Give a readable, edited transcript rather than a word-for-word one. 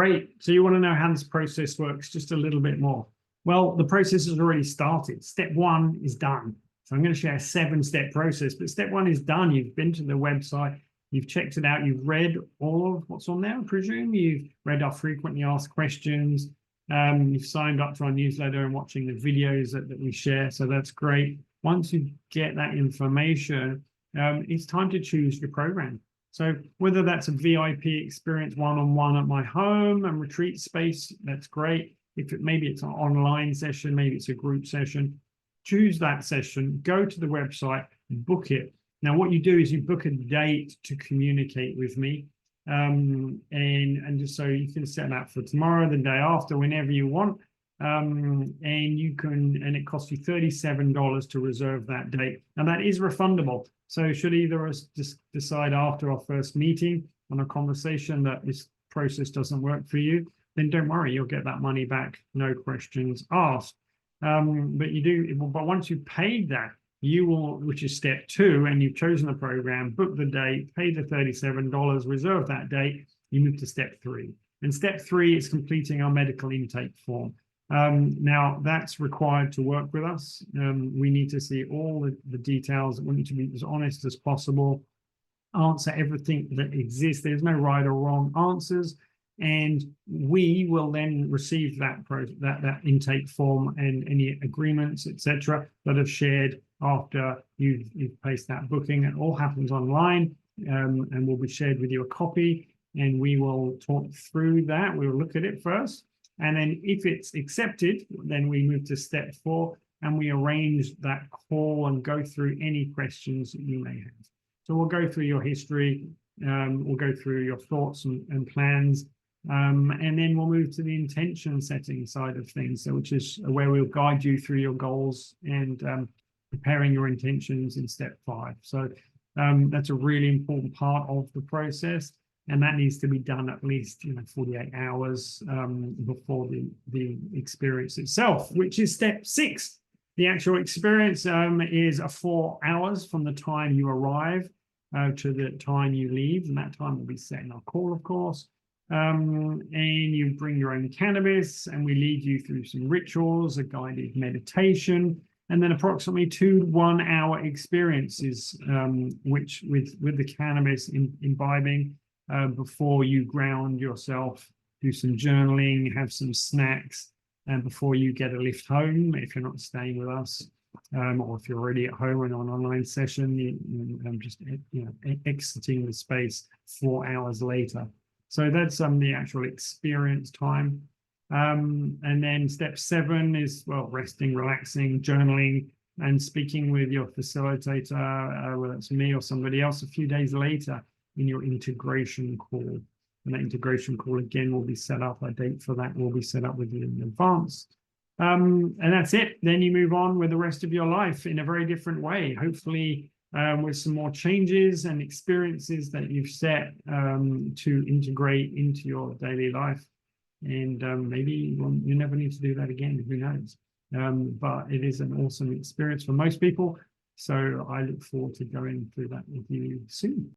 Great. So you want to know how this process works just a little bit more. Well, the process has already started. Step one is done. So I'm going to share a 7-step process, but step one is done. You've been to the website, you've checked it out, you've read all of what's on there, I presume. You've read our frequently asked questions. You've signed up to our newsletter and watching the videos that we share. So that's great. Once you get that information, it's time to choose your program. So whether that's a VIP experience one-on-one at my home and retreat space, that's great. If maybe it's an online session, maybe it's a group session, choose that session, go to the website, book it. Now, what you do is you book a date to communicate with me. And just so you can set that for tomorrow, the day after, whenever you want. And it costs you $37 to reserve that date. And that is refundable. So should either of us just decide after our first meeting on a conversation that this process doesn't work for you, then don't worry, you'll get that money back, no questions asked. But once you've paid that, you will, which is step 2, and you've chosen the program, book the date, pay the $37, reserve that date, you move to step 3. And step 3 is completing our medical intake form. Now, that's required to work with us. We need to see all the details. We need to be as honest as possible, answer everything that exists. There's no right or wrong answers. And we will then receive that intake form and any agreements, etc., that are shared after you've placed that booking. It all happens online, and will be shared with you a copy. And we will talk through that. We'll look at it first. And then if it's accepted, then we move to step 4 and we arrange that call and go through any questions that you may have. So we'll go through your history, we'll go through your thoughts and plans, and then we'll move to the intention setting side of things, so which is where we'll guide you through your goals and preparing your intentions in step 5. So that's a really important part of the process. And that needs to be done at least 48 hours before the experience itself, which is step 6. The actual experience is 4 hours from the time you arrive to the time you leave. And that time will be set in our call, of course. And you bring your own cannabis, and we lead you through some rituals, a guided meditation, and then approximately 2 1-hour experiences, which with the cannabis imbibing. Before you ground yourself, do some journaling, have some snacks, and before you get a lift home, if you're not staying with us, or if you're already at home and on an online session, just exiting the space 4 hours later. So that's the actual experience time. And then step 7 is, well, resting, relaxing, journaling, and speaking with your facilitator, whether it's me or somebody else, a few days later, in your integration call. And that integration call again will be set up. A date for that will be set up with you in advance. And that's it. Then you move on with the rest of your life in a very different way, hopefully with some more changes and experiences that you've set to integrate into your daily life. And maybe you never need to do that again, who knows? But it is an awesome experience for most people. So I look forward to going through that with you soon.